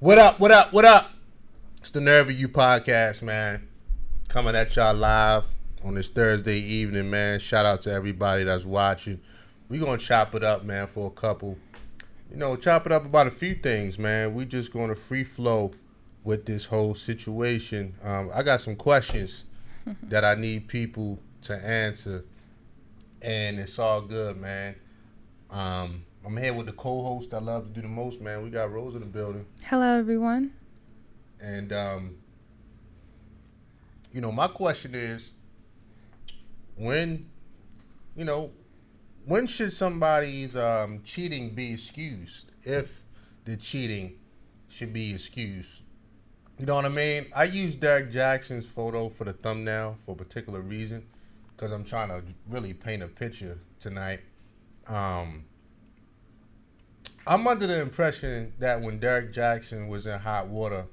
What up? What up? What up? It's the Nerve of You podcast, man. Coming at y'all live on this Thursday evening, man. Shout out to everybody that's watching. We gonna chop it up, man, for a couple. Chop it up about a few things, man. We just gonna free flow with this whole situation. I got some questions that I need people to answer, and it's all good, man. I'm here with the co-host I love to do the most, man. We got Rose in the building. Hello, everyone. And, my question is, when should somebody's cheating be excused? If the cheating should be excused. You know what I mean? I use Derek Jackson's photo for the thumbnail for a particular reason, because I'm trying to really paint a picture tonight. I'm under the impression that when Derek Jackson was in hot water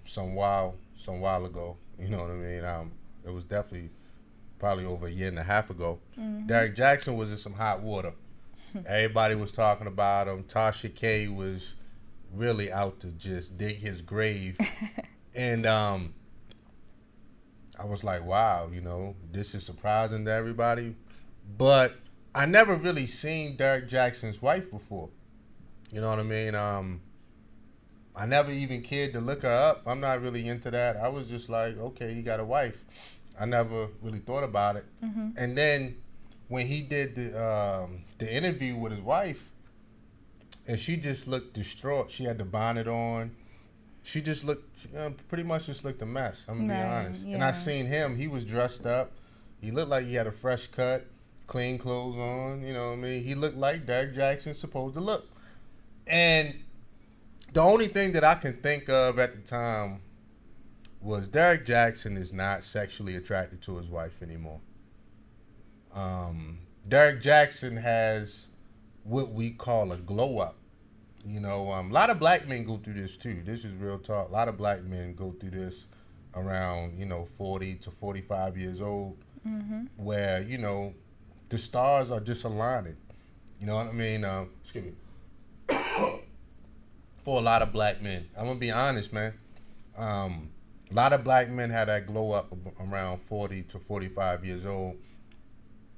some while ago, you know what I mean? It was definitely probably over a year and a half ago. Mm-hmm. Derek Jackson was in some hot water. Everybody was talking about him. Tasha K was really out to just dig his grave. And I was like, wow, this is surprising to everybody. But I never really seen Derek Jackson's wife before. You know what I mean? I never even cared to look her up. I'm not really into that. I was just like, okay, he got a wife. I never really thought about it. Mm-hmm. And then when he did the interview with his wife, and she just looked distraught. She had the bonnet on. She just looked, pretty much just looked a mess. I'm going to be honest. Yeah. And I seen him. He was dressed up. He looked like he had a fresh cut. Clean clothes on, you know what I mean? He looked like Derek Jackson's supposed to look. And the only thing that I can think of at the time was Derek Jackson is not sexually attracted to his wife anymore. Derek Jackson has what we call a glow up. A lot of black men go through this too. This is real talk. A lot of black men go through this around, 40 to 45 years old, mm-hmm. where, the stars are just aligning. You know what I mean? Excuse me. For a lot of black men. I'm going to be honest, man. A lot of black men had that glow up around 40 to 45 years old,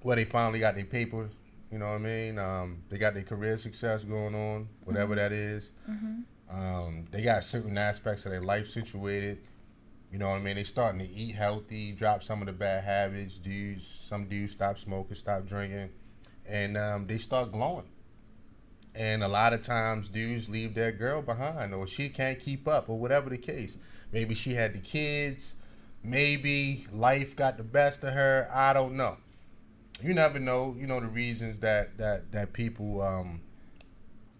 where they finally got their papers. You know what I mean? They got their career success going on, whatever mm-hmm. that is. Mm-hmm. They got certain aspects of their life situated. You know what I mean? They starting to eat healthy, drop some of the bad habits. Some dudes stop smoking, stop drinking, and they start glowing. And a lot of times dudes leave their girl behind, or she can't keep up, or whatever the case. Maybe she had the kids. Maybe life got the best of her. I don't know. You never know, the reasons that people,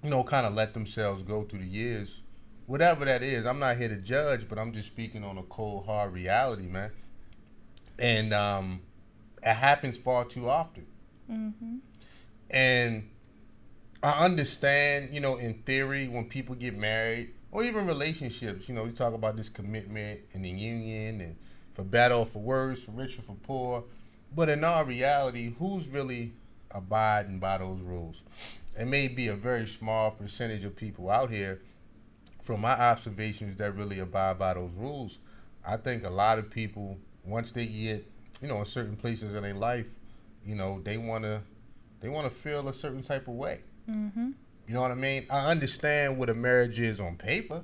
kind of let themselves go through the years. Whatever that is, I'm not here to judge, but I'm just speaking on a cold, hard reality, man. And it happens far too often. Mm-hmm. And I understand, in theory, when people get married, or even relationships, we talk about this commitment and the union, and for better or for worse, for rich or for poor. But in our reality, who's really abiding by those rules? It may be a very small percentage of people out here, from my observations, that really abide by those rules. I think a lot of people, once they get, in certain places in their life, they want to feel a certain type of way. Mm-hmm. You know what I mean? I understand what a marriage is on paper.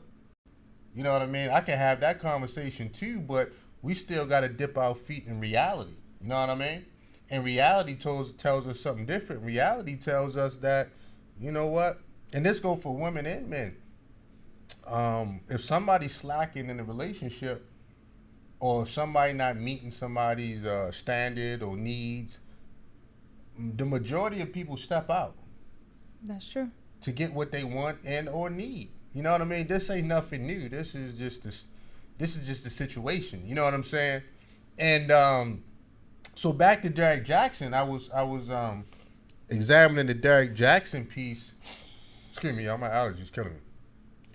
You know what I mean? I can have that conversation too, but we still got to dip our feet in reality. You know what I mean? And reality tells us something different. Reality tells us that, you know what? And this goes for women and men. If somebody's slacking in a relationship, or if somebody not meeting somebody's standard or needs, the majority of people step out. That's true. To get what they want and or need. You know what I mean? This ain't nothing new. This is just the situation. You know what I'm saying? And so back to Derek Jackson, I was examining the Derek Jackson piece. Excuse me, all my allergies killing me.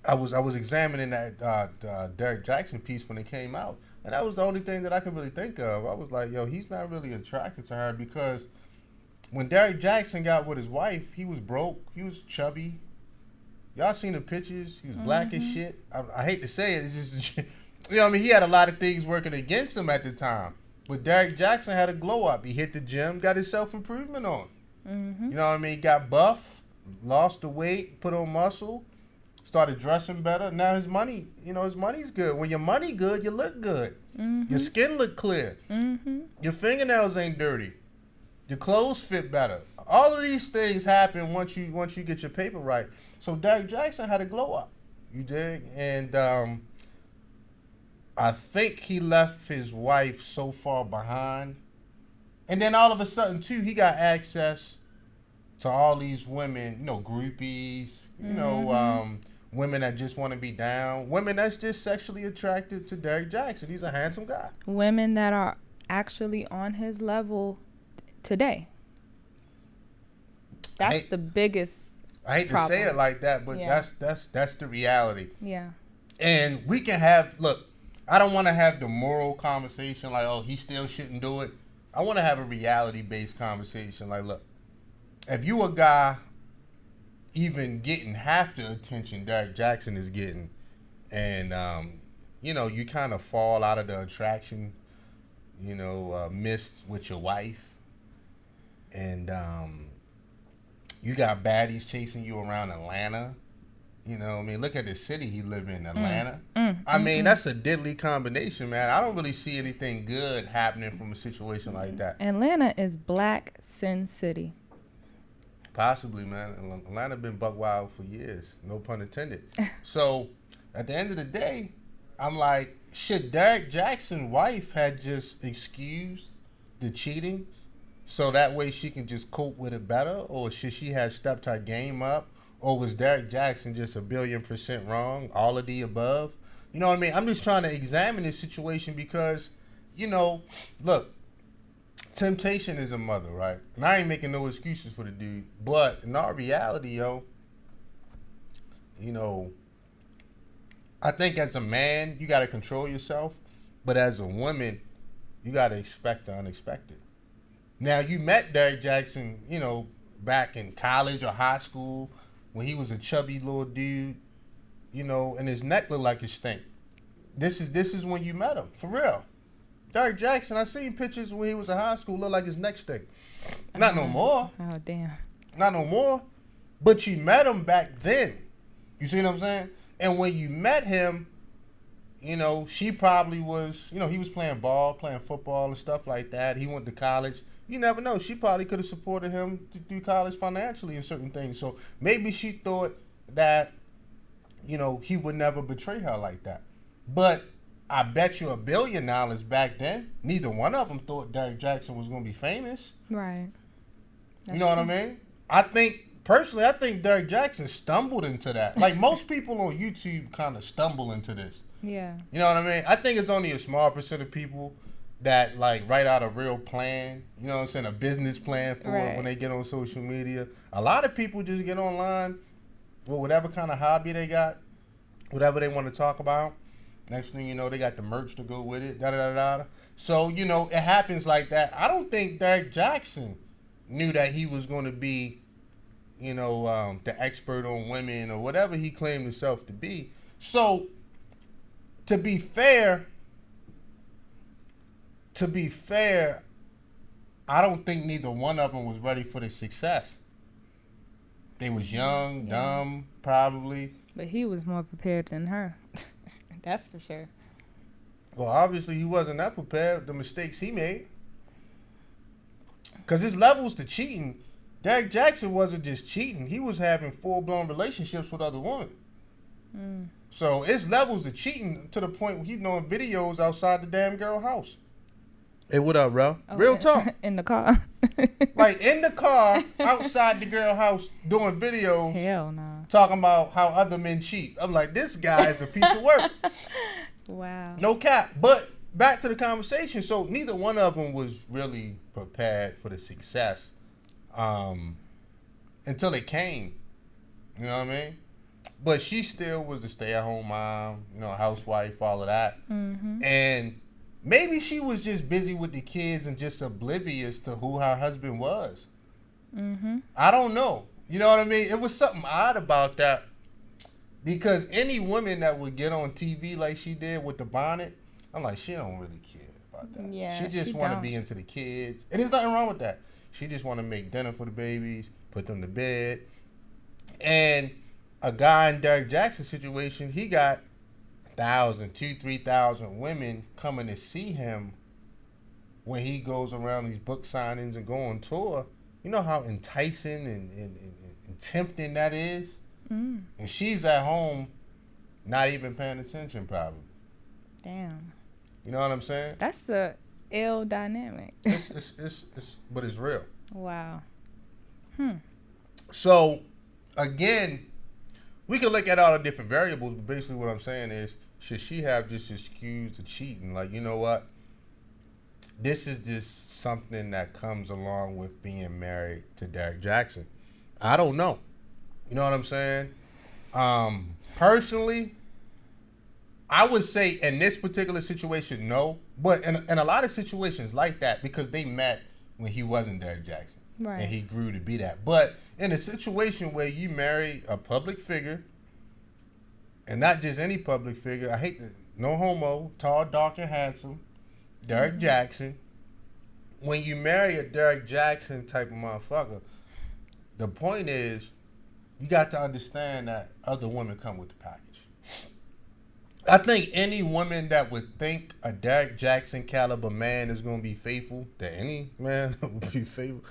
I was examining that Derek Jackson piece when it came out, and that was the only thing that I could really think of. I was like, yo, he's not really attracted to her, because when Derek Jackson got with his wife, he was broke, he was chubby, Y'all seen the pictures? He was black as shit. I hate to say it. It's just, you know what I mean? He had a lot of things working against him at the time. But Derrick Jackson had a glow up. He hit the gym, got his self-improvement on. You know what I mean? He got buff, lost the weight, put on muscle, started dressing better. Now his money, his money's good. When your money good, you look good. Your skin look clear. Your fingernails ain't dirty. Your clothes fit better. All of these things happen once you get your paper right. So Derrick Jackson had a glow up. You dig? And I think he left his wife so far behind. And then all of a sudden, too, he got access to all these women, groupies, women that just want to be down, women that's just sexually attracted to Derrick Jackson. He's a handsome guy. Women that are actually on his level today. That's the biggest I hate problem. to say it like that, but that's the reality. Yeah. And we can look, I don't want to have the moral conversation like, oh, he still shouldn't do it. I want to have a reality-based conversation. Like, look, if you a guy even getting half the attention Derrick Jackson is getting, and, you kind of fall out of the attraction, miss with your wife, and you got baddies chasing you around Atlanta. Look at the city he live in, Atlanta. That's a deadly combination, man. I don't really see anything good happening from a situation like that. Atlanta is Black Sin City. Possibly, man. Atlanta been buck wild for years. No pun intended. So, at the end of the day, I'm like, should Derrick Jackson's wife had just excused the cheating so that way she can just cope with it better? Or should she have stepped her game up? Or was Derrick Jackson just 1,000,000,000% wrong? All of the above? You know what I mean? I'm just trying to examine this situation because, look, temptation is a mother, right? And I ain't making no excuses for the dude. But in our reality, I think as a man, you got to control yourself. But as a woman, you got to expect the unexpected. Now, you met Derrick Jackson, back in college or high school, when he was a chubby little dude, and his neck looked like it stink. This is when you met him, for real. Derrick Jackson, I seen pictures when he was in high school, looked like his neck stink. Not no more. Oh, damn. Not no more. But you met him back then. You see what I'm saying? And when you met him, she probably was, he was playing football and stuff like that. He went to college. You never know. She probably could have supported him to do college financially and certain things. So maybe she thought that, he would never betray her like that. But I bet you $1 billion back then, neither one of them thought Derrick Jackson was going to be famous. Right. You know what I mean? I think Derrick Jackson stumbled into that. Like most people on YouTube kind of stumble into this. Yeah. You know what I mean? I think it's only a small percent of people that write out a real plan, a business plan for it when they get on social media. A lot of people just get online with whatever kind of hobby they got, whatever they want to talk about. Next thing you know, they got the merch to go with it, da-da-da-da. So, it happens like that. I don't think Derrick Jackson knew that he was going to be, the expert on women or whatever he claimed himself to be. So, to be fair, I don't think neither one of them was ready for the success. They was young, dumb, probably. But he was more prepared than her. That's for sure. Well, obviously he wasn't that prepared. The mistakes he made. Because his levels to cheating, Derrick Jackson wasn't just cheating. He was having full-blown relationships with other women. So it's levels to cheating to the point where he's doing videos outside the damn girl house. Hey, what up, bro? Oh, Real talk. In the car. Like in the car, outside the girl house, doing videos. Hell no. Talking about how other men cheat. I'm like, this guy is a piece of work. Wow. No cap. But back to the conversation. So neither one of them was really prepared for the success until it came. You know what I mean? But she still was the stay-at-home mom, housewife, all of that. And maybe she was just busy with the kids and just oblivious to who her husband was. I don't know. You know what I mean? It was something odd about that. Because any woman that would get on TV like she did with the bonnet, I'm like, she don't really care about that. Yeah, She just she want to don't. be into the kids. And there's nothing wrong with that. She just want to make dinner for the babies, put them to bed. And a guy in Derek Jackson's situation, he got 1,000, 2,000, 3,000 women coming to see him when he goes around these book signings and go on tour. You know how enticing and tempting that is? Mm. And she's at home not even paying attention probably. Damn. You know what I'm saying? That's the ill dynamic. But it's real. Wow. So, again, we can look at all the different variables, but basically what I'm saying is, should she have just excused the cheating? Like, you know what? This is just something that comes along with being married to Derek Jackson. I don't know. You know what I'm saying? Personally, I would say in this particular situation, no. But in a lot of situations like that, because they met when he wasn't Derek Jackson. Right. And he grew to be that. But in a situation where you marry a public figure, and not just any public figure, I hate to, no homo, tall, dark, and handsome, Derek Jackson. When you marry a Derek Jackson type of motherfucker, the point is, you got to understand that other women come with the package. I think any woman that would think a Derek Jackson caliber man is going to be faithful to any man would be faithful.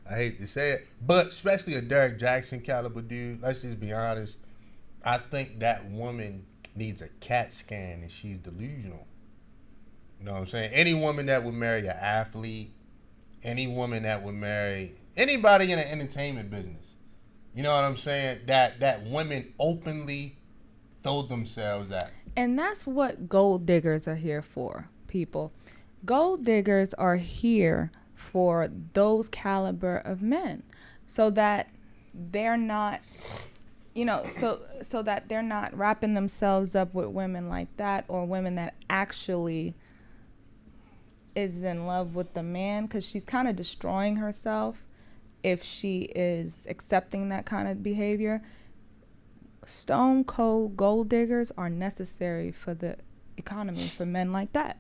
I hate to say it, but especially a Derek Jackson caliber dude, let's just be honest. I think that woman needs a CAT scan and she's delusional. You know what I'm saying? Any woman that would marry an athlete, any woman that would marry anybody in the entertainment business, you know what I'm saying? That women openly throw themselves at. And that's what gold diggers are here for, people. Gold diggers are here for those caliber of men, so that they're not, so that they're not wrapping themselves up with women like that, or women that actually is in love with the man, because she's kind of destroying herself if she is accepting that kind of behavior. Stone cold gold diggers are necessary for the economy for men like that.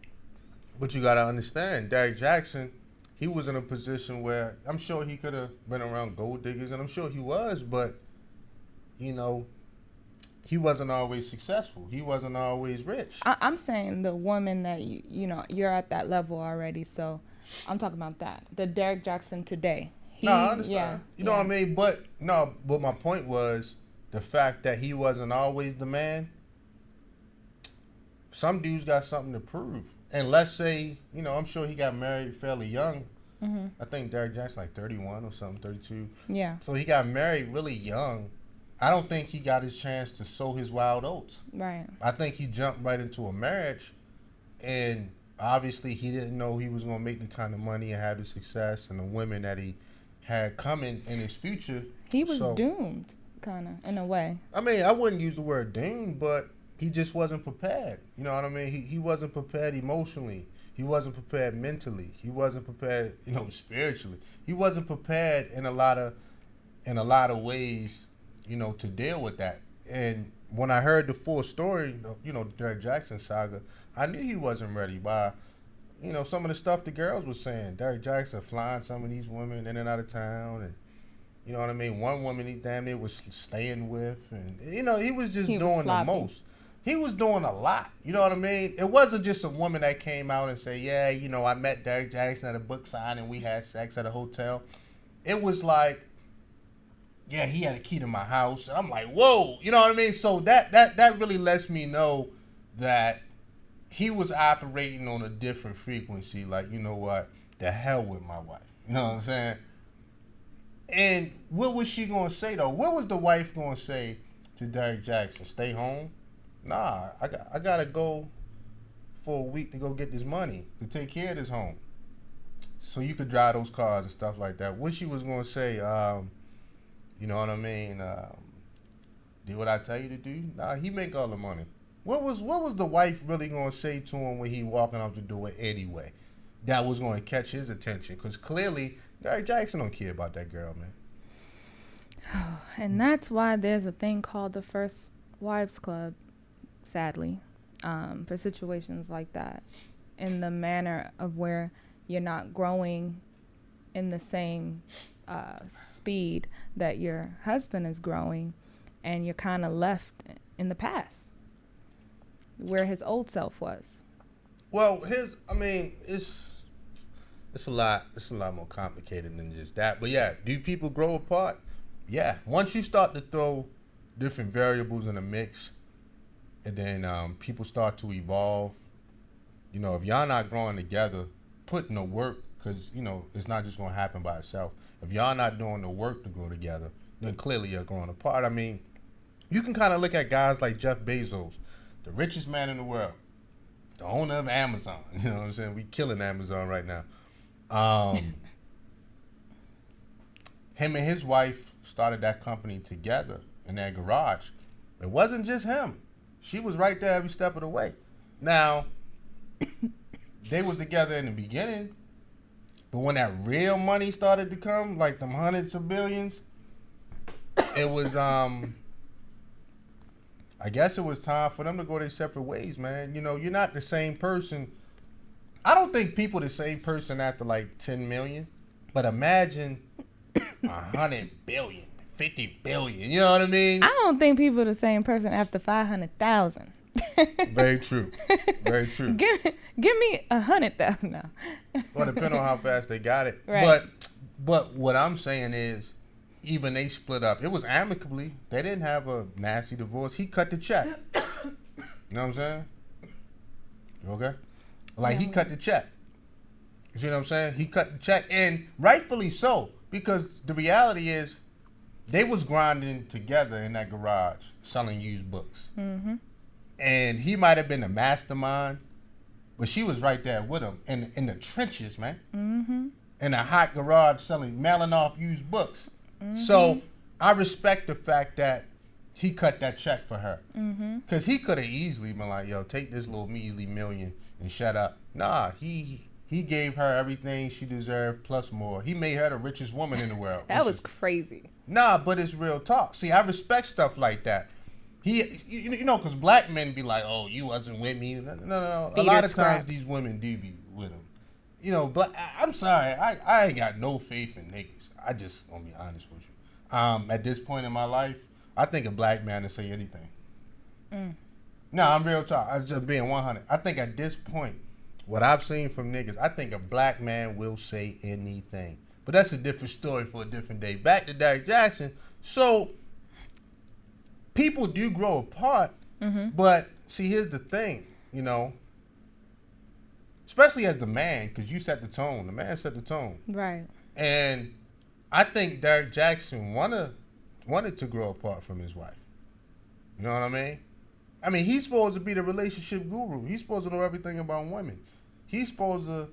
But you got to understand, Derek Jackson, he was in a position where I'm sure he could have been around gold diggers, and I'm sure he was, but, you know, he wasn't always successful. He wasn't always rich. I'm saying the woman that, you're at that level already, so I'm talking about that. The Derek Jackson today. No, I understand. Yeah, you know what I mean? But my point was the fact that he wasn't always the man. Some dudes got something to prove. And let's say, I'm sure he got married fairly young. Mm-hmm. I think Derek Jackson like 31 or something, 32. Yeah. So he got married really young. I don't think he got his chance to sow his wild oats. Right. I think he jumped right into a marriage, and obviously he didn't know he was going to make the kind of money and have the success and the women that he had coming in his future. He was doomed, kind of, in a way. I mean, I wouldn't use the word doomed, but he just wasn't prepared. You know what I mean? He wasn't prepared emotionally. He wasn't prepared mentally. He wasn't prepared, spiritually. He wasn't prepared in a lot of ways, to deal with that. And when I heard the full story, the Derek Jackson saga, I knew he wasn't ready by, some of the stuff the girls were saying. Derek Jackson flying some of these women in and out of town, and you know what I mean? One woman he damn near was staying with, and he was just doing the most. He was doing a lot. You know what I mean? It wasn't just a woman that came out and said, yeah, I met Derek Jackson at a book signing, we had sex at a hotel. It was like, yeah, he had a key to my house. And I'm like, whoa. You know what I mean? So that really lets me know that he was operating on a different frequency. Like, you know what? The hell with my wife. You know what I'm saying? And what was she going to say, though? What was the wife going to say to Derek Jackson? Stay home? Nah, I got to go for a week to go get this money to take care of this home. So you could drive those cars and stuff like that. What she was going to say, you know what I mean? Do what I tell you to do? Nah, he make all the money. What was the wife really going to say to him when he walking out the door anyway? That was going to catch his attention, because clearly Derek Jackson don't care about that girl, man. And that's why there's a thing called the first wives club, sadly, for situations like that, in the manner of where you're not growing in the same speed that your husband is growing, and you're kind of left in the past where his old self was. Well, it's a lot. It's a lot more complicated than just that. But yeah, do people grow apart? Yeah. Once you start to throw different variables in the mix, and then people start to evolve. You know, if y'all not growing together, putting the work, because you know it's not just gonna happen by itself. If y'all not doing the work to grow together, then clearly you're growing apart. I mean, you can kind of look at guys like Jeff Bezos, the richest man in the world, the owner of Amazon. You know what I'm saying? We killing Amazon right now. Him and his wife started that company together in their garage. It wasn't just him. She was right there every step of the way. Now, they was together in the beginning, but when that real money started to come, like them hundreds of billions, it was, I guess it was time for them to go their separate ways, man. You know, you're not the same person. I don't think people the same person after like 10 million, but imagine 100 billion, 50 billion, you know what I mean? I don't think people the same person after 500,000. Very true. Very true. Give me 100,000 now. Well, depending on how fast they got it. Right. But what I'm saying is, even they split up. It was amicably. They didn't have a nasty divorce. He cut the check. You know what I'm saying? You okay? Like, he cut the check. You see what I'm saying? He cut the check, and rightfully so, because the reality is they was grinding together in that garage selling used books. Mm-hmm. And he might have been the mastermind, but she was right there with him in the trenches, man. Mm-hmm. In a hot garage mailing off used books. Mm-hmm. So I respect the fact that he cut that check for her. Because he could have easily been like, yo, take this little measly million and shut up. Nah, he gave her everything she deserved plus more. He made her the richest woman in the world. That was crazy. Nah, but it's real talk. See, I respect stuff like that. You know, because black men be like, oh, you wasn't with me. No. A lot of times these women do be with them. You know, but I'm sorry. I ain't got no faith in niggas. I just want to be honest with you. At this point in my life, I think a black man will say anything. No, I'm real talk. I'm just being 100. I think at this point, what I've seen from niggas, I think a black man will say anything. But that's a different story for a different day. Back to Derrick Jackson. So, people do grow apart, but see, here's the thing, you know, especially as the man, because you set the tone. The man set the tone. Right. And I think Derrick Jackson wanted to grow apart from his wife. You know what I mean? I mean, he's supposed to be the relationship guru. He's supposed to know everything about women. He's supposed to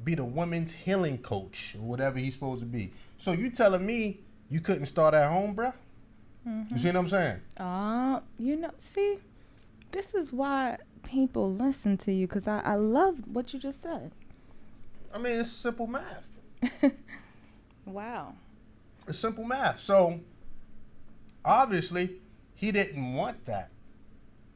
be the women's healing coach or whatever he's supposed to be. So you telling me you couldn't start at home, bruh? You see what I'm saying? You know, see, this is why people listen to you, because I love what you just said. I mean, it's simple math. Wow. It's simple math. So, obviously, he didn't want that.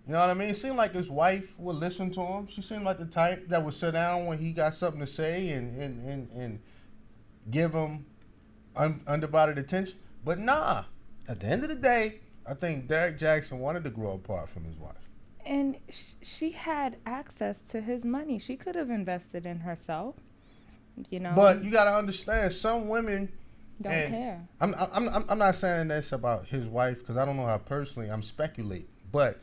You know what I mean? It seemed like his wife would listen to him. She seemed like the type that would sit down when he got something to say and give him undivided attention. But nah. At the end of the day, I think Derrick Jackson wanted to grow apart from his wife. And she had access to his money. She could have invested in herself, you know. But you got to understand, some women don't care. I'm not saying this about his wife because I don't know her personally. I'm speculating. But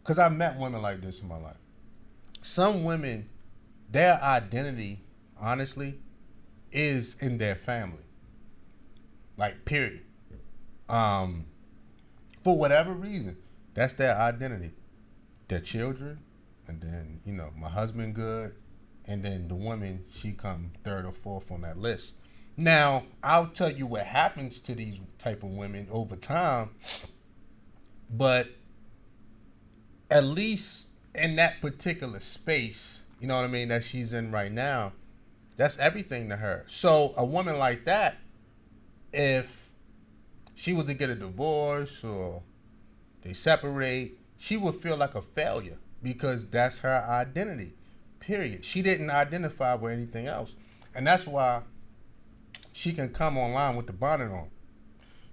because I've met women like this in my life. Some women, their identity, honestly, is in their family. Like, period. For whatever reason, that's their identity. Their children, and then, you know, my husband good, and then the woman, she come third or fourth on that list. Now, I'll tell you what happens to these type of women over time, but at least in that particular space, you know what I mean, that she's in right now, that's everything to her. So a woman like that, if she was to get a divorce or they separate, she would feel like a failure because that's her identity. Period. She didn't identify with anything else. And that's why she can come online with the bonnet on.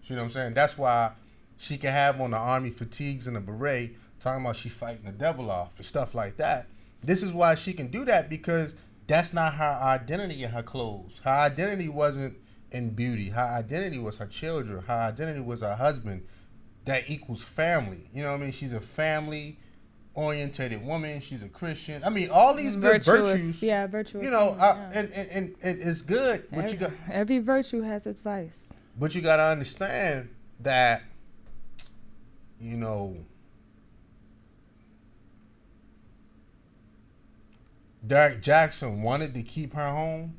See what I'm saying? That's why she can have on the army fatigues and a beret talking about she fighting the devil off and stuff like that. This is why she can do that, because that's not her identity in her clothes. Her identity wasn't in beauty. Her identity was her children. Her identity was her husband. That equals family. You know what I mean? She's a family orientated woman. She's a Christian. I mean, all these good virtues. Yeah, virtuous. You know, yeah. and it's good, but every virtue has its vice. But you got to understand that, you know, Derek Jackson wanted to keep her home,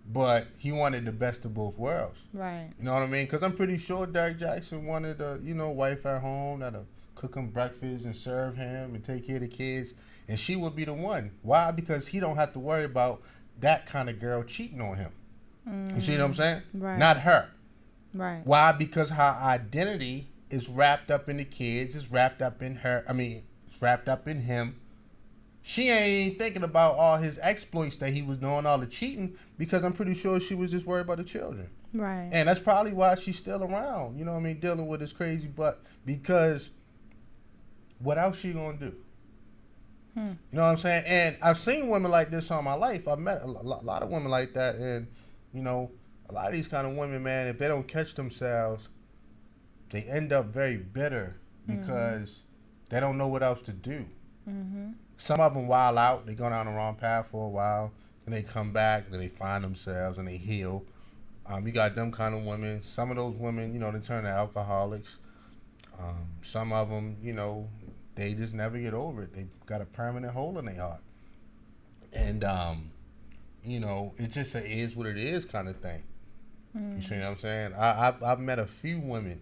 but he wanted the best of both worlds. Right. You know what I mean? Because I'm pretty sure Derek Jackson wanted a, wife at home that'll cook him breakfast and serve him and take care of the kids, and she would be the one. Why? Because he don't have to worry about that kind of girl cheating on him. You see what I'm saying? Right. Not her. Right. Why? Because her identity is wrapped up in the kids. It's wrapped up in her. It's wrapped up in him. She ain't thinking about all his exploits that he was doing, all the cheating, because I'm pretty sure she was just worried about the children. Right. And that's probably why she's still around, you know what I mean, dealing with this crazy butt, because what else she gonna do? You know what I'm saying? And I've seen women like this all my life. I've met a lot of women like that, and, a lot of these kind of women, man, if they don't catch themselves, they end up very bitter because they don't know what else to do. Some of them wild out. They go down the wrong path for a while, and they come back, then they find themselves, and they heal. You got them kind of women. Some of those women, they turn to alcoholics. Some of them, they just never get over it. They got a permanent hole in their heart. And, it just is what it is kind of thing. You see what I'm saying? I've met a few women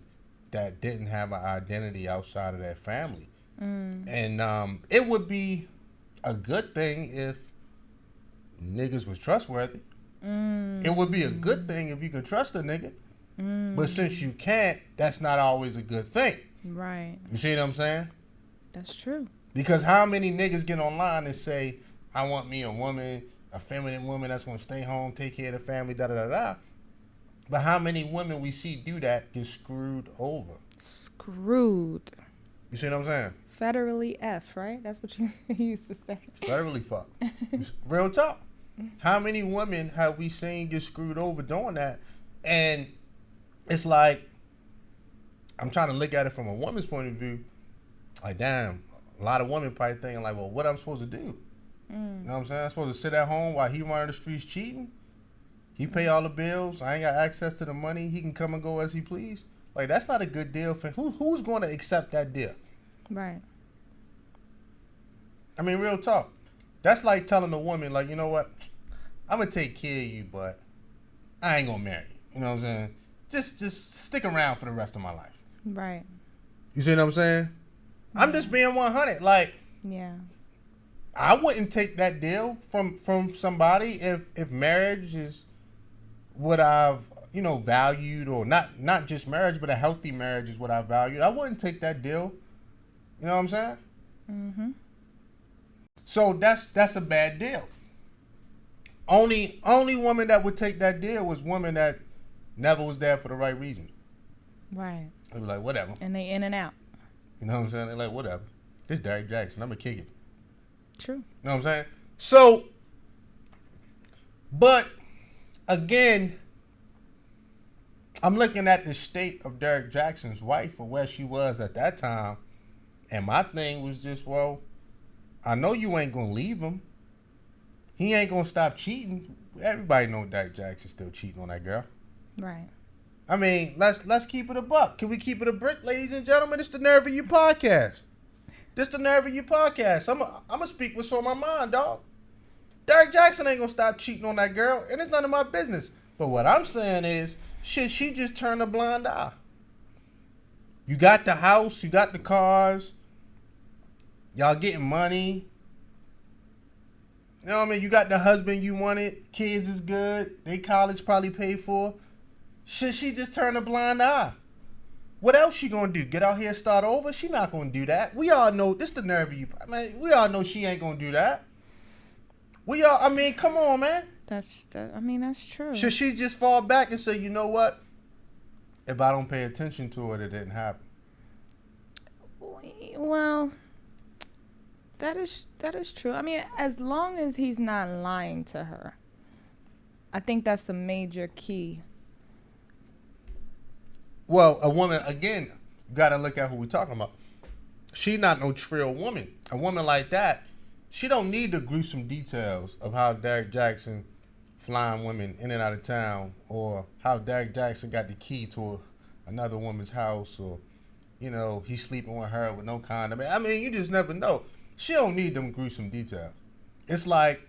that didn't have an identity outside of their family. And it would be a good thing if niggas was trustworthy. It would be a good thing if you could trust a nigga. But since you can't, that's not always a good thing. Right. You see what I'm saying? That's true. Because how many niggas get online and say, I want me a woman, a feminine woman that's going to stay home, take care of the family, da-da-da-da. But how many women we see do that get screwed over? Screwed. You see what I'm saying? Federally F, right? That's what you used to say. Federally fuck. Real talk. How many women have we seen get screwed over doing that? And it's like, I'm trying to look at it from a woman's point of view. Like, damn, a lot of women probably thinking like, well, what I'm supposed to do? You know what I'm saying? I'm supposed to sit at home while he running the streets cheating? He pay all the bills. I ain't got access to the money. He can come and go as he please. Like, that's not a good deal for who's going to accept that deal? Right. I mean, real talk. That's like telling a woman, like, you know what? I'm going to take care of you, but I ain't going to marry you. You know what I'm saying? Just stick around for the rest of my life. Right. You see what I'm saying? I'm just being 100. Like, yeah. I wouldn't take that deal from somebody if marriage is what I've, valued, or not just marriage, but a healthy marriage is what I valued. I wouldn't take that deal. You know what I'm saying? So that's a bad deal. Only woman that would take that deal was woman that never was there for the right reason. Right. They were like, whatever. And they in and out. You know what I'm saying? They're like, whatever. This Derek Jackson. I'm going to kick it. True. You know what I'm saying? So, but again, I'm looking at the state of Derek Jackson's wife or where she was at that time. And my thing was just, well, I know you ain't going to leave him. He ain't going to stop cheating. Everybody know Derek Jackson's still cheating on that girl. Right. I mean, let's keep it a buck. Can we keep it a brick, ladies and gentlemen? This the Nerve of You podcast. This the Nerve of You podcast. I'm going to speak what's on my mind, dog. Derek Jackson ain't going to stop cheating on that girl, and it's none of my business. But what I'm saying is, shit, she just turned a blind eye. You got the house, you got the cars, y'all getting money. You know what I mean? You got the husband you wanted, kids is good, they college probably paid for. Shit, she just turned a blind eye. What else she gonna do? Get out here and start over? She not gonna do that. We all know this the nerve of you. I mean, we all know she ain't gonna do that. I mean, come on, man. That's true. Should she just fall back and say, you know what? If I don't pay attention to it didn't happen. Well, that is true. I mean, as long as he's not lying to her, I think that's a major key. Well, a woman, again, you got to look at who we're talking about. She not no trill woman. A woman like that, she don't need the gruesome details of how Derek Jackson flying women in and out of town, or how Derek Jackson got the key to another woman's house, or, you know, he's sleeping with her with no condom. I mean, you just never know. She don't need them gruesome details. It's like,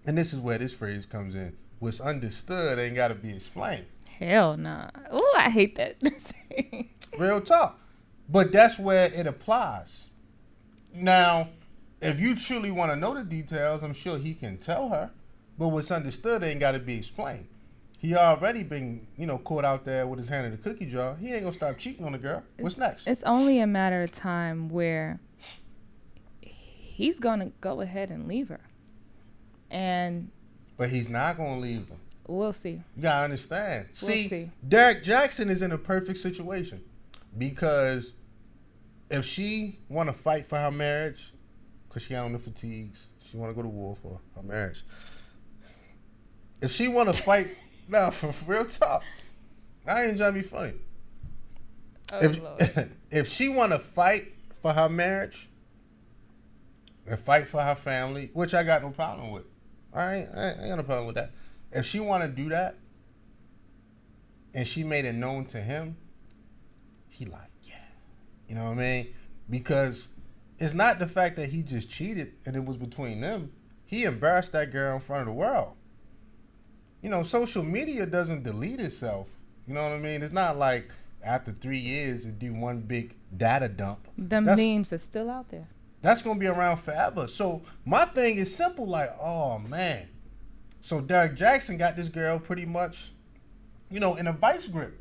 and this is where this phrase comes in, what's understood ain't got to be explained. Hell nah. Oh, I hate that. Real talk. But that's where it applies. Now, if you truly want to know the details, I'm sure he can tell her. But what's understood ain't got to be explained. He already been, caught out there with his hand in the cookie jar. He ain't going to stop cheating on the girl. What's next? It's only a matter of time where he's going to go ahead and leave her. But he's not going to leave her. We'll see. You got to understand. We'll see. Derek Jackson is in a perfect situation. Because if she want to fight for her marriage, because she got on the fatigues, she want to go to war for her marriage. If she want to fight, no, for real talk, I ain't trying to be funny. Oh, if she want to fight for her marriage and fight for her family, which I got no problem with. I ain't got no problem with that. If she want to do that and she made it known to him, he like, yeah. You know what I mean? Because it's not the fact that he just cheated and it was between them. He embarrassed that girl in front of the world. Social media doesn't delete itself. You know what I mean? It's not like after 3 years it do one big data dump. Them memes are still out there. That's going to be around forever. So my thing is simple, like, oh, man. So Derek Jackson got this girl pretty much, in a vice grip.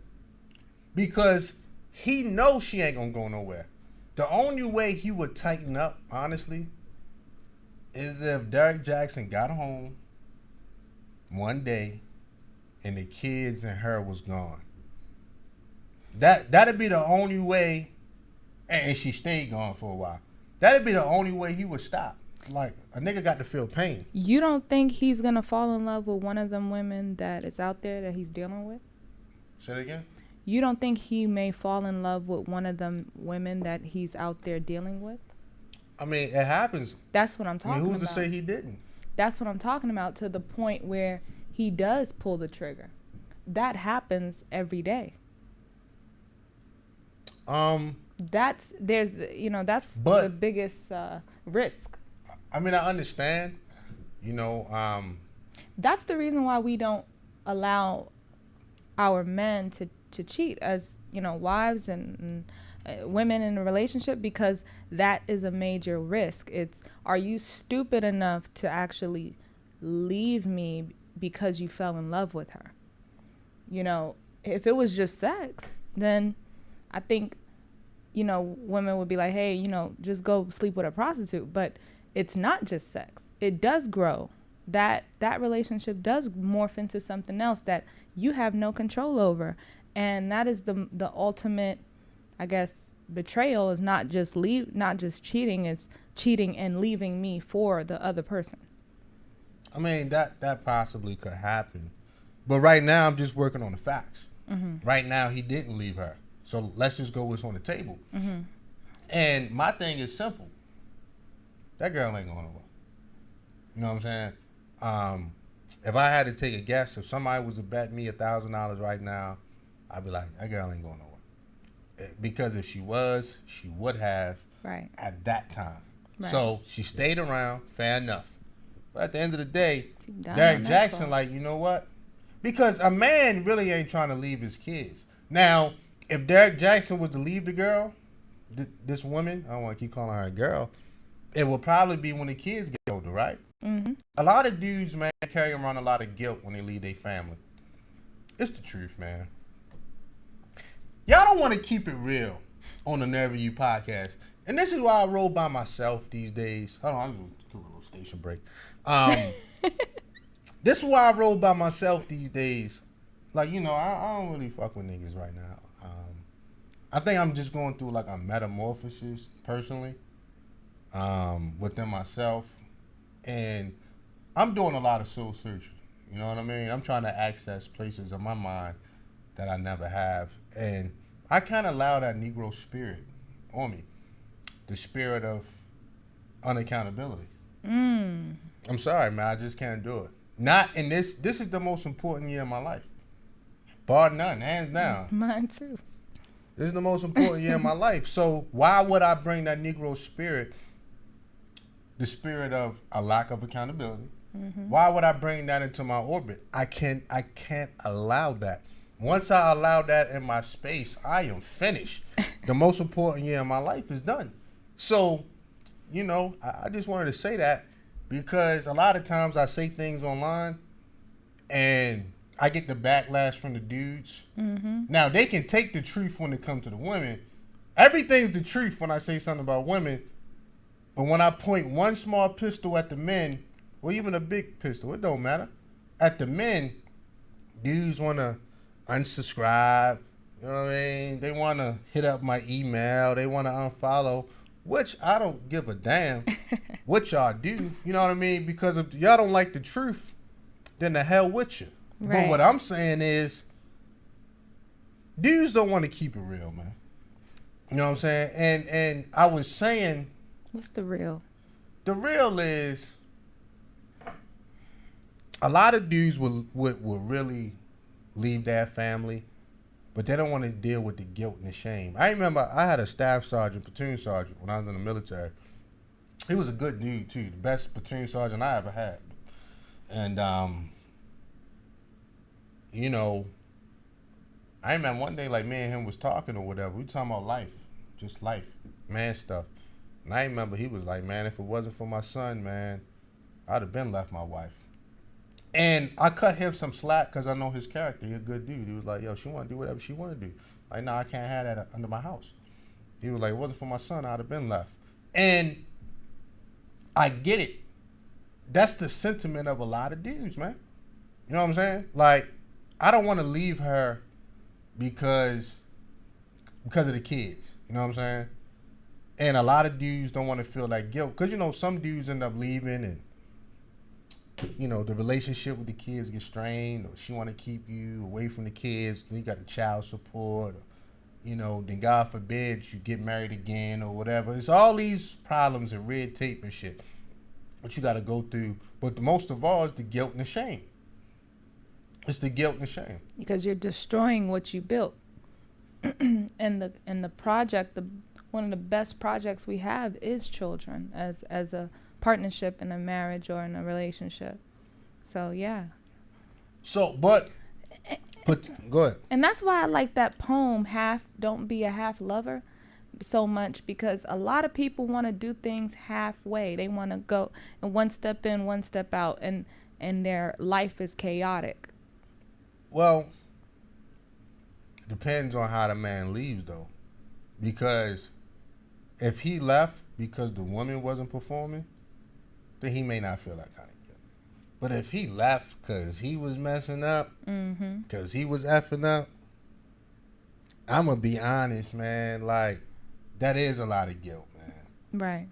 Because he knows she ain't going to go nowhere. The only way he would tighten up, honestly, is if Derek Jackson got home one day and the kids and her was gone. That'd be the only way, and she stayed gone for a while. That'd be the only way he would stop. Like, a nigga got to feel pain. You don't think he's going to fall in love with one of them women that is out there that he's dealing with? Say it again? You don't think he may fall in love with one of them women that he's out there dealing with? I mean, it happens. That's what I'm talking about. Who's to say he didn't? That's what I'm talking about, to the point where he does pull the trigger. That happens every day. That's the biggest risk. I mean, I understand. That's the reason why we don't allow our men to cheat as wives and women in a relationship, because that is a major risk. It's, are you stupid enough to actually leave me because you fell in love with her? If it was just sex, then I think women would be like, hey, just go sleep with a prostitute. But it's not just sex. It does grow. That relationship does morph into something else that you have no control over. And that is the ultimate, I guess, betrayal, is not just cheating, it's cheating and leaving me for the other person. I mean, that possibly could happen. But right now, I'm just working on the facts. Mm-hmm. Right now, he didn't leave her. So let's just go what's on the table. Mm-hmm. And my thing is simple. That girl ain't going nowhere. You know what I'm saying? If I had to take a guess, if somebody was to bet me $1,000 right now, I'd be like, that girl ain't going nowhere. Because if she was, she would have at that time. Right. So she stayed around, fair enough. But at the end of the day, Derek Jackson, like, you know what? Because a man really ain't trying to leave his kids. Now, if Derek Jackson was to leave the girl, this woman, I don't want to keep calling her a girl, it will probably be when the kids get older, right? Mm-hmm. A lot of dudes, man, carry around a lot of guilt when they leave their family. It's the truth, man. Y'all don't want to keep it real on the Nerve You podcast. And this is why I roll by myself these days. Hold on, I'm going to do a little station break. This is why I roll by myself these days. Like, you know, I don't really fuck with niggas right now. I think I'm just going through like a metamorphosis personally within myself. And I'm doing a lot of soul searching. You know what I mean? I'm trying to access places in my mind that I never have. And I kind of allow that Negro spirit on me. The spirit of unaccountability. I'm sorry, man. I just can't do it. Not in this. This is the most important year of my life. Bar none, hands down. Mine too. This is the most important year of my life. So why would I bring that Negro spirit, the spirit of a lack of accountability? Why would I bring that into my orbit? I can't allow that. Once I allow that in my space, I am finished. The most important year of my life is done. So, you know, I just wanted to say that because a lot of times I say things online and I get the backlash from the dudes. Now, they can take the truth when it comes to the women. Everything's the truth when I say something about women. But when I point one small pistol at the men, or even a big pistol, it don't matter. At the men, dudes want to unsubscribe. You know what I mean? They want to hit up my email. They want to unfollow, which I don't give a damn what y'all do. You know what I mean? Because if y'all don't like the truth, then the hell with you. Right. But what I'm saying is, dudes don't want to keep it real, man. You know what I'm saying? And I was saying, What's the real? The real is, a lot of dudes would really leave their family, but they don't want to deal with the guilt and the shame. I remember I had a staff sergeant, platoon sergeant, when I was in the military. He was a good dude, too. The best platoon sergeant I ever had. And, you know, I remember one day, like, me and him was talking or whatever. We talking about life, just life, man stuff. And I remember he was like, man, if it wasn't for my son, man, I'd have been left my wife. And I cut him some slack because I know his character. He's a good dude. He was like, yo, she want to do whatever she want to do. Like, no, I can't have that under my house. He was like, if it wasn't for my son, I'd have been left. And I get it. That's the sentiment of a lot of dudes, man. You know what I'm saying? Like, I don't want to leave her because of the kids. You know what I'm saying? And a lot of dudes don't want to feel that guilt. Because, you know, some dudes end up leaving and, you know, the relationship with the kids gets strained, or she want to keep you away from the kids. Then you got the child support, or, you know, then God forbid you get married again or whatever. It's all these problems and red tape and shit that you got to go through. But the most of all is the guilt and the shame. It's the guilt and the shame. Because you're destroying what you built. and the project, one of the best projects we have is children as a partnership in a marriage or in a relationship. So yeah. So but go ahead. And that's why I like that poem, Don't Be a Half Lover, so much, because a lot of people want to do things halfway. They want to go and one step in, one step out, and their life is chaotic. Well, it depends on how the man leaves, though. Because if he left because the woman wasn't performing, then he may not feel that kind of guilt. But if he left because he was messing up, because he was effing up, I'm going to be honest, man. Like, that is a lot of guilt, man. Right.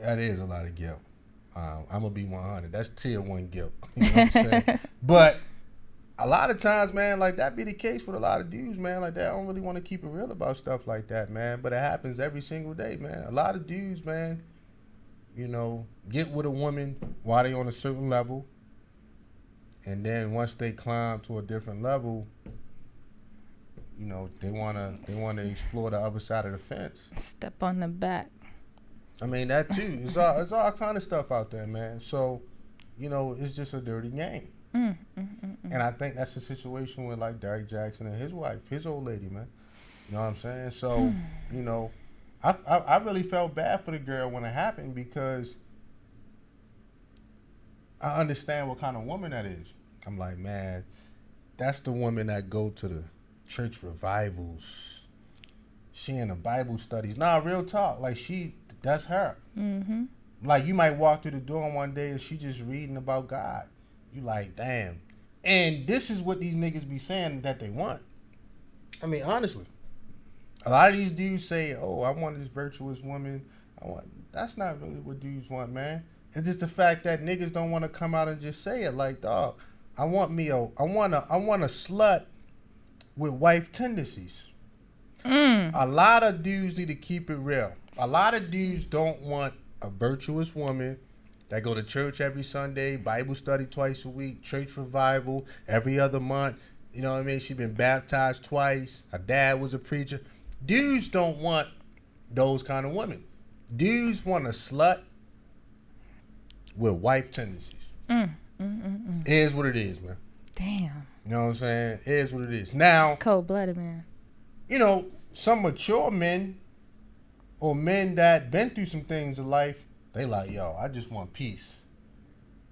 That is a lot of guilt. I'm going to be 100. That's tier 1 guilt. You know what I'm saying? But a lot of times, man, like, that be the case with a lot of dudes, man. Like, that I don't really want to keep it real about stuff like that, man. But it happens every single day, man. A lot of dudes, man, you know, get with a woman while they on a certain level. And then once they climb to a different level, you know, they wanna explore the other side of the fence. Step on the back. I mean, that too. It's all kind of stuff out there, man. So, you know, it's just a dirty game. And I think that's the situation with, like, Derek Jackson and his wife, his old lady, man. You know what I'm saying? So, you know, I really felt bad for the girl when it happened, because I understand what kind of woman that is. I'm like, man, that's the woman that go to the church revivals. She in the Bible studies. Nah, real talk. Like that's her. Mm-hmm. Like you might walk through the door one day and she just reading about God. You like, damn. And this is what these niggas be saying that they want. I mean, honestly. A lot of these dudes say, oh, I want this virtuous woman. That's not really what dudes want, man. It's just the fact that niggas don't want to come out and just say it. Like, dog, I want a slut with wife tendencies. A lot of dudes need to keep it real. A lot of dudes don't want a virtuous woman that go to church every Sunday, Bible study twice a week, church revival every other month. You know what I mean? She's been baptized twice. Her dad was a preacher. Dudes don't want those kind of women. Dudes want a slut with wife tendencies. It is what it is, man. Damn. You know what I'm saying? It is what it is. Now, it's cold-blooded, man. You know, some mature men or men that been through some things in life, they like, yo, I just want peace.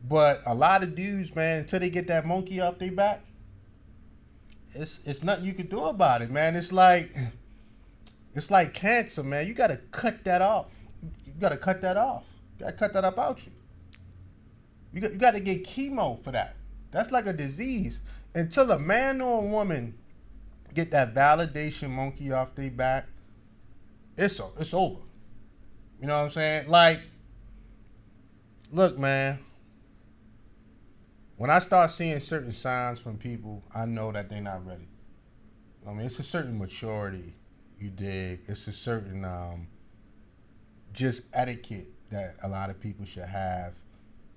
But a lot of dudes, man, until they get that monkey off their back, it's nothing you can do about it, man. It's like cancer, man. You gotta cut that off. You gotta cut that off. You gotta cut that up out you. You gotta get chemo for that. That's like a disease. Until a man or a woman get that validation monkey off their back, it's over. You know what I'm saying? Like, look, man. When I start seeing certain signs from people, I know that they're not ready. I mean, it's a certain maturity, you dig. It's a certain just etiquette that a lot of people should have.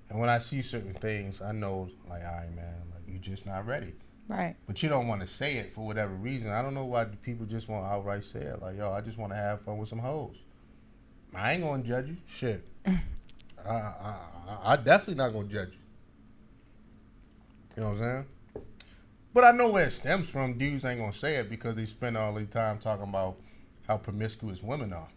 And when I see certain things, I know, like, all right, man, like, you're just not ready. Right. But you don't want to say it for whatever reason. I don't know why people just won't outright say it. Like, yo, I just want to have fun with some hoes. I ain't going to judge you. Shit. I definitely not going to judge you. You know what I'm saying? But I know where it stems from. Dudes ain't going to say it because they spend all their time talking about how promiscuous women are.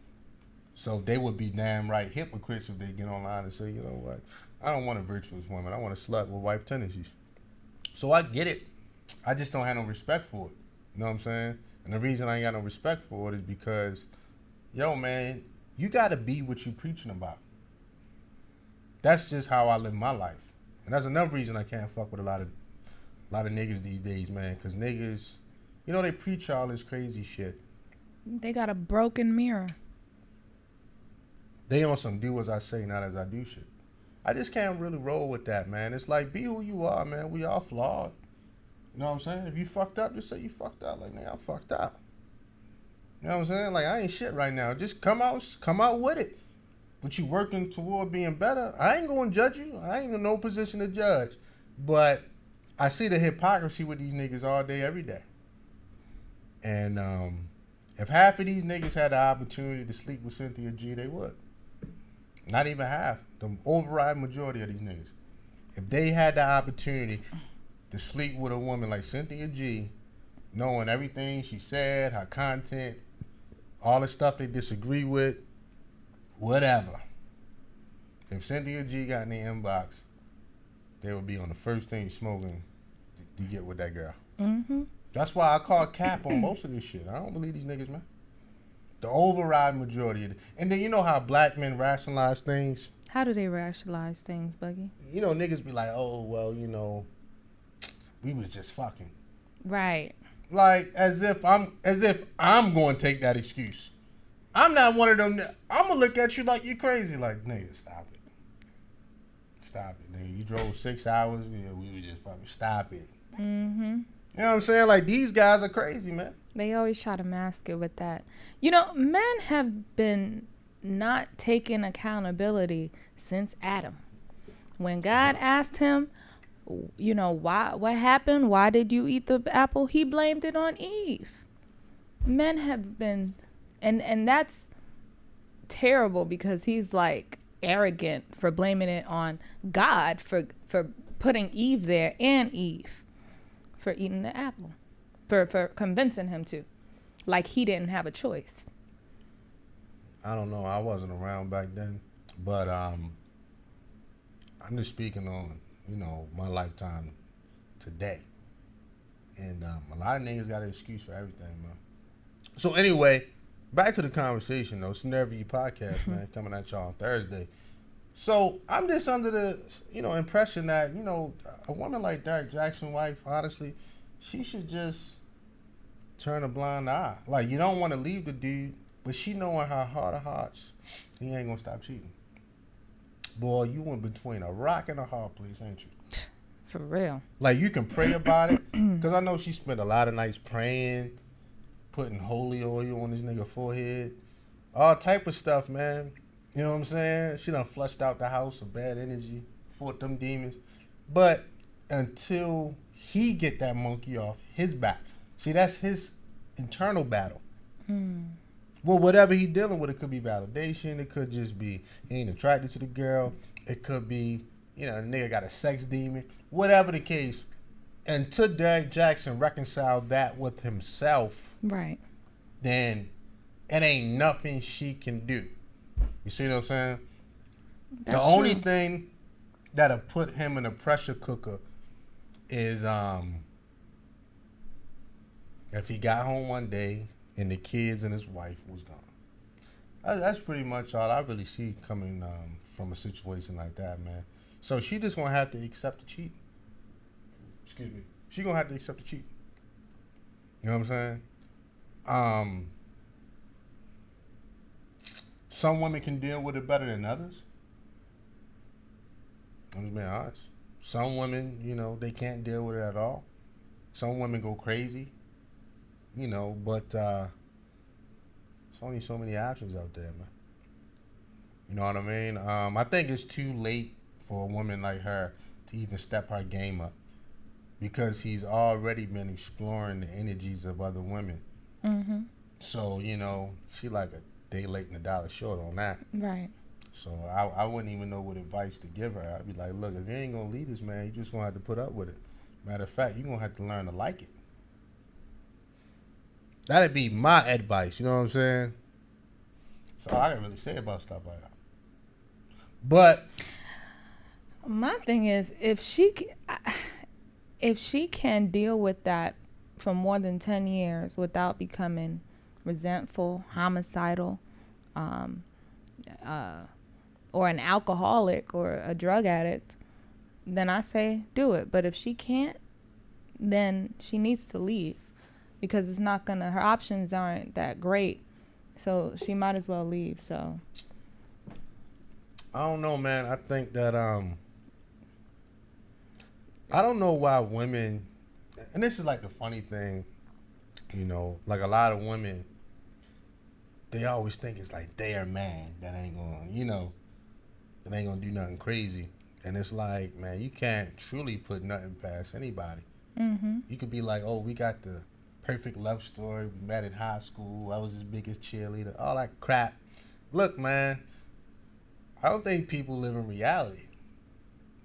So they would be damn right hypocrites if they get online and say, you know what? I don't want a virtuous woman. I want a slut with wife tendencies. So I get it. I just don't have no respect for it. You know what I'm saying? And the reason I ain't got no respect for it is because, yo, man, you got to be what you preaching about. That's just how I live my life. And that's another reason I can't fuck with a lot of niggas these days, man. Because niggas, you know, they preach all this crazy shit. They got a broken mirror. They on some do as I say, not as I do shit. I just can't really roll with that, man. It's like, be who you are, man. We all flawed. You know what I'm saying? If you fucked up, just say you fucked up. Like, nigga, I'm fucked up. You know what I'm saying? Like, I ain't shit right now. Just come out with it. But you working toward being better. I ain't going to judge you. I ain't in no position to judge. But I see the hypocrisy with these niggas all day, every day. And if half of these niggas had the opportunity to sleep with Cynthia G, they would. Not even half. The overriding majority of these niggas. If they had the opportunity to sleep with a woman like Cynthia G, knowing everything she said, her content, all the stuff they disagree with, whatever. If Cynthia G got in the inbox, they would be on the first thing smoking to get with that girl. Mm-hmm. That's why I call cap on most of this shit. I don't believe these niggas, man. The overriding majority of it. And then you know how black men rationalize things? How do they rationalize things, Buggy? You know, niggas be like, oh, well, you know, we was just fucking. Right. Like, as if I'm going to take that excuse. I'm not one of them. I'm going to look at you like you crazy. Like, nigga, stop it. Stop it, nigga. You drove 6 hours. Yeah, we were just fucking. Stop it. Mm-hmm. You know what I'm saying? Like, these guys are crazy, man. They always try to mask it with that. You know, men have been not taking accountability since Adam. When God asked him, you know, what happened? Why did you eat the apple? He blamed it on Eve. Men have been, and that's terrible because he's like arrogant for blaming it on God for putting Eve there and Eve for eating the apple. For convincing him to. Like he didn't have a choice. I don't know. I wasn't around back then. But I'm just speaking on, you know, my lifetime today. And a lot of niggas got an excuse for everything, man. So anyway, back to the conversation though. It's Nerve You podcast, man, coming at y'all on Thursday. So I'm just under the impression that a woman like Derek Jackson's wife, honestly, she should just turn a blind eye. Like, you don't want to leave the dude, but she knowing her heart of hearts, he ain't gonna stop cheating. Boy, you went between a rock and a hard place, ain't you? For real. Like, you can pray about it, because I know she spent a lot of nights praying, putting holy oil on this nigga forehead, all type of stuff, man. You know what I'm saying? She done flushed out the house of bad energy, fought them demons. But until he get that monkey off his back, see, that's his internal battle. Well, whatever he dealing with, it could be validation. It could just be he ain't attracted to the girl. It could be, the nigga got a sex demon. Whatever the case, until Derek Jackson reconciled that with himself, right, then it ain't nothing she can do. You see what I'm saying? That's the only true. thing that'll put him in a pressure cooker is if he got home one day and the kids and his wife was gone. That's pretty much all I really see coming from a situation like that, man. So she just gonna have to accept the cheat. Excuse me. She gonna have to accept the cheat. You know what I'm saying? Some women can deal with it better than others. I'm just being honest. Some women, they can't deal with it at all. Some women go crazy, but there's only so many options out there, man. You know what I mean? I think it's too late for a woman like her to even step her game up, because he's already been exploring the energies of other women. Mm-hmm. So, she like a day late and a dollar short on that. Right. So I wouldn't even know what advice to give her. I'd be like, look, if you ain't gonna lead this, man, you just gonna have to put up with it. Matter of fact, you're gonna have to learn to like it. That'd be my advice, you know what I'm saying? So I can't really say about stuff like that. But my thing is, if she can deal with that for more than 10 years without becoming resentful, homicidal, or an alcoholic or a drug addict, then I say do it. But if she can't, then she needs to leave, because it's not gonna, her options aren't that great. So she might as well leave. So I don't know, man. I think that I don't know why women, and this is like the funny thing, like a lot of women, they always think it's like their man that ain't gonna, that ain't gonna do nothing crazy. And it's like, man, you can't truly put nothing past anybody. mm-hmm. You could be like, oh, we got the perfect love story. We met in high school. I was his biggest cheerleader. All that crap. Look, man, I don't think people live in reality.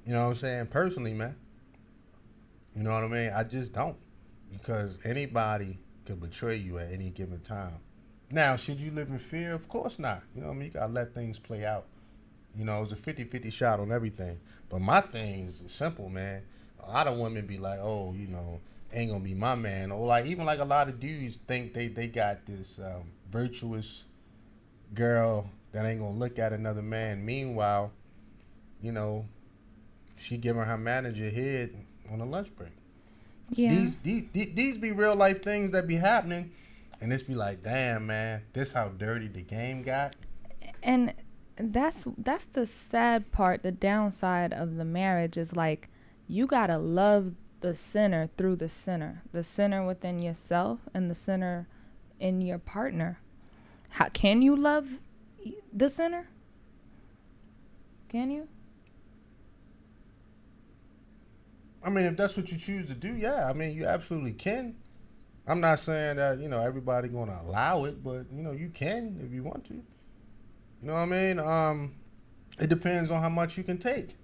You know what I'm saying? Personally, man. You know what I mean? I just don't. Because anybody could betray you at any given time. Now, should you live in fear? Of course not. You know what I mean? You got to let things play out. It's a 50-50 shot on everything. But my thing is simple, man. A lot of women be like, oh, ain't going to be my man. Or like, even like a lot of dudes think they got this virtuous girl that ain't going to look at another man. Meanwhile, she giving her manager head on a lunch break. Yeah. These be real life things that be happening, and it's be like, damn, man, this how dirty the game got. And that's the sad part. The downside of the marriage is, like, you gotta love the sinner through the sinner within yourself and the sinner in your partner. How can you love the sinner? Can you? I mean, if that's what you choose to do, yeah. I mean, you absolutely can. I'm not saying that, everybody going to allow it, but, you can if you want to. You know what I mean? It depends on how much you can take.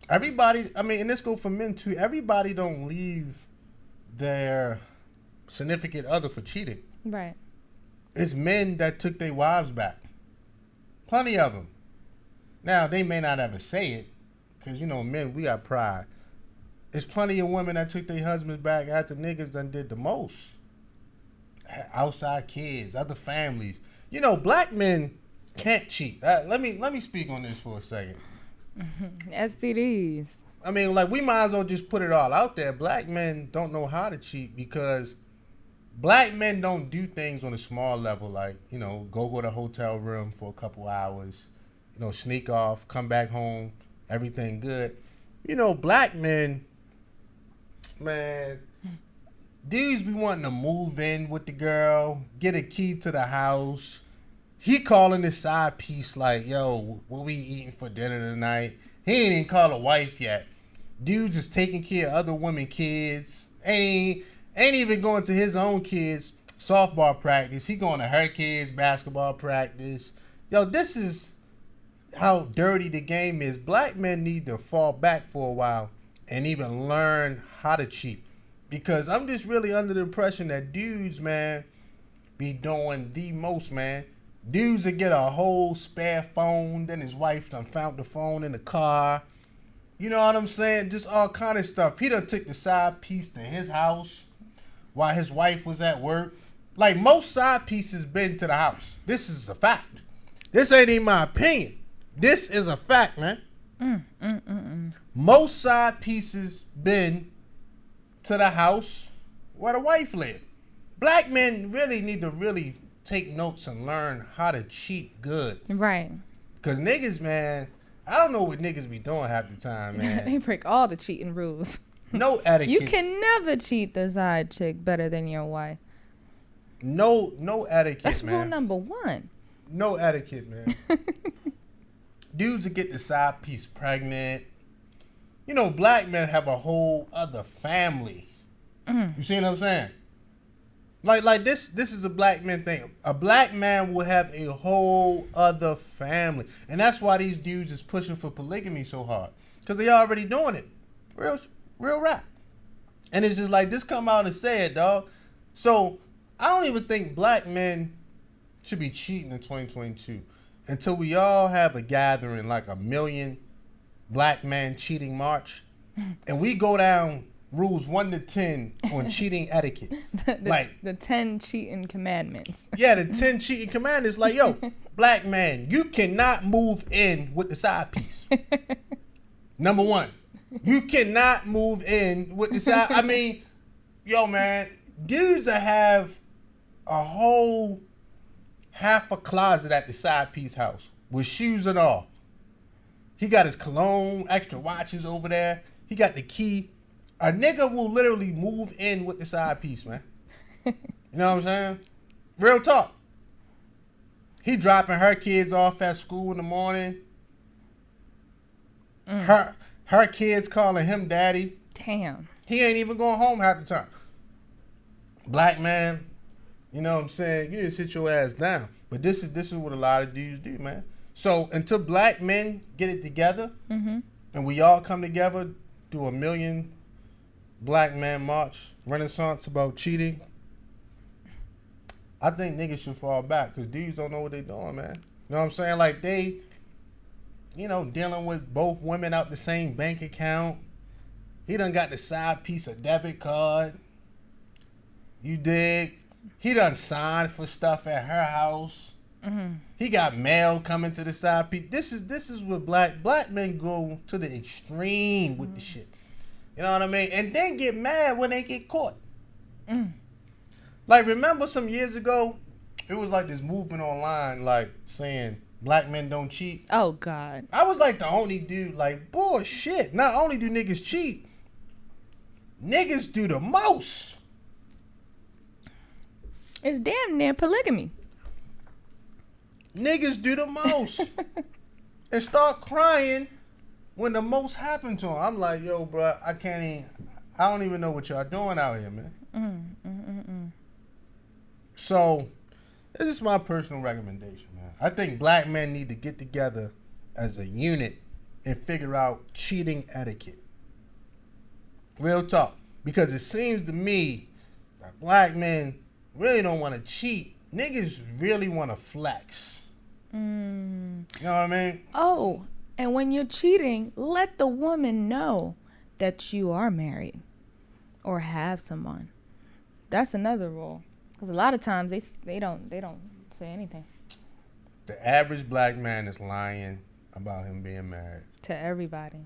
Everybody, and this go for men too, everybody don't leave their significant other for cheating. Right. It's men that took their wives back. Plenty of them. Now, they may not ever say it, because, men, we got pride. there's plenty of women that took their husbands back after niggas done did the most. Outside kids, other families. You know, black men can't cheat. Let me speak on this for a second. STDs. I mean, like, we might as well just put it all out there. Black men don't know how to cheat because black men don't do things on a small level, like, you know, go to the hotel room for a couple hours, you know, sneak off, come back home, everything good. You know, black men, man, dudes be wanting to move in with the girl, get a key to the house. He calling his side piece like, yo, what we eating for dinner tonight? He ain't even called a wife yet. Dudes is taking care of other women kids. Ain't even going to his own kids' softball practice. He going to her kids' basketball practice. Yo, this is how dirty the game is. Black men need to fall back for a while and even learn how to cheat. Because I'm just really under the impression that dudes, man, be doing the most, man. Dudes that get a whole spare phone, then his wife done found the phone in the car. You know what I'm saying? Just all kind of stuff. He done took the side piece to his house while his wife was at work. Like, most side pieces been to the house. This is a fact. This ain't even my opinion. This is a fact, man. Most side pieces been to the house where the wife lived. Black men really need to really take notes and learn how to cheat good. Right. Because niggas, man, I don't know what niggas be doing half the time, man. They break all the cheating rules. No etiquette. You can never cheat the side chick better than your wife. No etiquette, That's man. rule number one. No etiquette, man. Dudes that get the side piece pregnant. You know, black men have a whole other family. You see what I'm saying? Like this is a black man thing. A black man will have a whole other family. And that's why these dudes is pushing for polygamy so hard. Because they already doing it. Real rap. And it's just like, just come out and say it, dog. So, I don't even think black men should be cheating in 2022 until we all have a gathering, like a million black man cheating march. And we go down rules 1 to 10 on cheating etiquette. The 10 cheating commandments. Yeah, the 10 cheating commandments. Like, yo, black man, you cannot move in with the side piece. Number 1, you cannot move in with the side. I mean, yo, man, dudes that have a whole half a closet at the side piece house with shoes and all. He got his cologne, extra watches over there. He got the key. A nigga will literally move in with the side piece, man. You know what I'm saying? Real talk. He dropping her kids off at school in the morning. Her kids calling him daddy. Damn. He ain't even going home half the time. Black man, you know what I'm saying? You need to sit your ass down. But this is what a lot of dudes do, man. So until black men get it together, and we all come together, do a million black man march, renaissance about cheating, I think niggas should fall back because dudes don't know what they doing, man. You know what I'm saying? Like, they, you know, dealing with both women out the same bank account. He done got the side piece of debit card. You dig? He done signed for stuff at her house. He got mail coming to the side piece. This is what black men go to the extreme with the shit. You know what I mean? And then get mad when they get caught. Like, remember some years ago, it was like this movement online, like, saying black men don't cheat. Oh, God. I was like the only dude, like, bullshit. Not only do niggas cheat, niggas do the most. It's damn near polygamy. Niggas do the most. And start crying when the most happened to them. I'm like, yo, bro, I don't even know what y'all doing out here, man. So, this is my personal recommendation, man. I think black men need to get together as a unit and figure out cheating etiquette. Real talk. Because it seems to me that black men really don't want to cheat. Niggas really want to flex. You know what I mean? Oh, and when you're cheating, let the woman know that you are married or have someone. That's another rule. Because a lot of times they don't say anything The average black man is lying about him being married to everybody.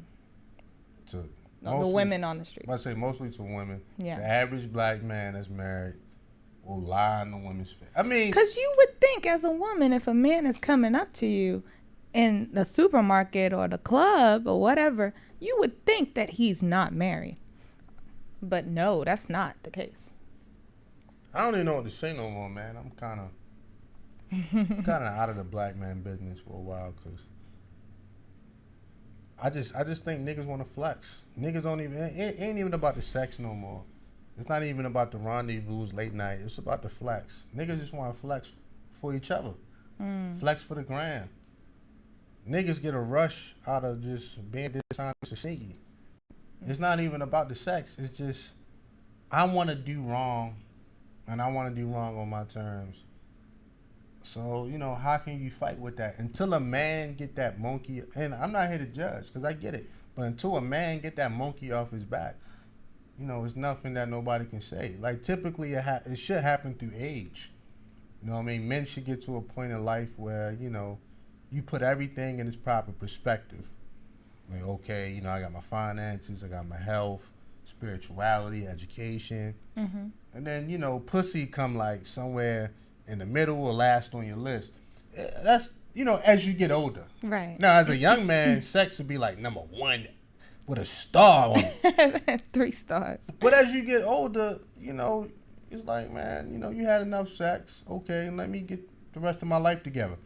to The women on the street. I say mostly to women. Yeah. The average black man that's married will lie in the women's face. I mean, because you would think as a woman, if a man is coming up to you in the supermarket or the club or whatever, you would think that he's not married. But no, that's not the case. I don't even know what to say no more, man. I'm kind of out of the black man business for a while because I just think niggas want to flex. Niggas don't even, it ain't even about the sex no more. It's not even about the rendezvous late night. It's about the flex. Niggas just want to flex for each other. Flex for the gram. Niggas get a rush out of just being dishonest or sneaky. It's not even about the sex. It's just, I want to do wrong, and I want to do wrong on my terms. So, you know, how can you fight with that? Until a man get that monkey, and I'm not here to judge, because I get it, but until a man get that monkey off his back, you know, it's nothing that nobody can say. Like, typically, it should happen through age. You know what I mean? Men should get to a point in life where, you know, you put everything in its proper perspective. Like, okay, you know, I got my finances, I got my health, spirituality, education. Mm-hmm. And then, you know, pussy come like somewhere in the middle or last on your list. That's, you know, as you get older. Right. Now, as a young man, sex would be like number one with a star on it. 3 stars. But as you get older, you know, it's like, man, you know, you had enough sex. Okay, let me get the rest of my life together.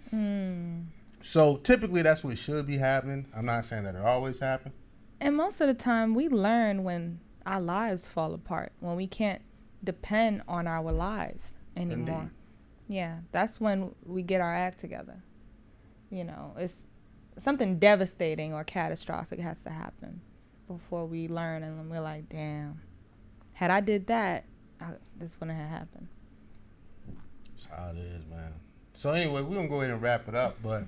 So typically that's what should be happening. I'm not saying that it always happens. And most of the time we learn when our lives fall apart, when we can't depend on our lives anymore. Indeed. Yeah, that's when we get our act together. You know, it's something devastating or catastrophic has to happen before we learn, and we're like, damn, had I did that, this wouldn't have happened. That's how it is, man. So anyway, we're going to go ahead and wrap it up, but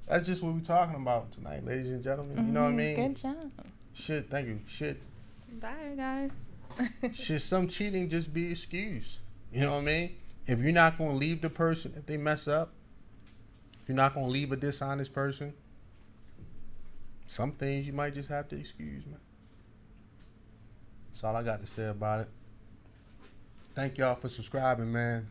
that's just what we're talking about tonight, ladies and gentlemen. You know what I mean? Good job. Shit, thank you. Shit, Bye, guys. should some cheating just be excused? You know what I mean? If you're not going to leave the person if they mess up, if you're not going to leave a dishonest person, some things you might just have to excuse, man. That's all I got to say about it. Thank y'all for subscribing, man.